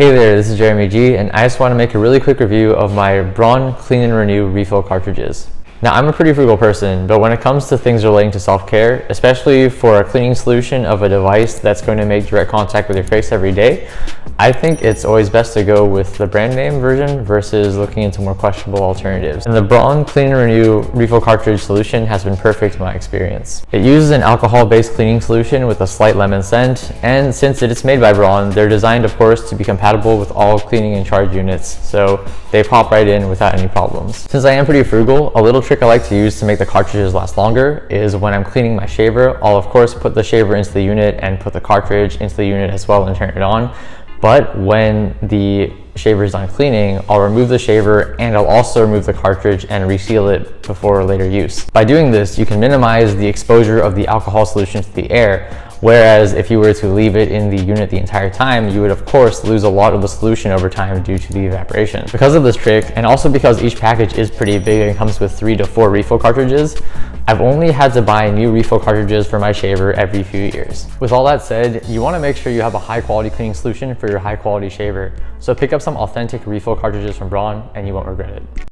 Hey there, this is Jeremy G, and I just want to make a really quick review of my Braun Clean and Renew refill cartridges. Now, I'm a pretty frugal person, but when it comes to things relating to self-care, especially for a cleaning solution of a device that's going to make direct contact with your face every day, I think it's always best to go with the brand name version versus looking into more questionable alternatives. And the Braun Clean and Renew refill cartridge solution has been perfect in my experience. It uses an alcohol-based cleaning solution with a slight lemon scent, and since it is made by Braun, they're designed, of course, to be compatible with all cleaning and charge units, so they pop right in without any problems. Since I am pretty frugal, a little trick I like to use to make the cartridges last longer is when I'm cleaning my shaver, I'll of course put the shaver into the unit and put the cartridge into the unit as well and turn it on. But when the shaver is done cleaning, I'll remove the shaver and I'll also remove the cartridge and reseal it before later use. By doing this, you can minimize the exposure of the alcohol solution to the air, whereas if you were to leave it in the unit the entire time, you would of course lose a lot of the solution over time due to the evaporation. Because of this trick, and also because each package is pretty big and comes with 3 to 4 refill cartridges, I've only had to buy new refill cartridges for my shaver every few years. With all that said, you want to make sure you have a high quality cleaning solution for your high quality shaver. So pick up some authentic refill cartridges from Braun and you won't regret it.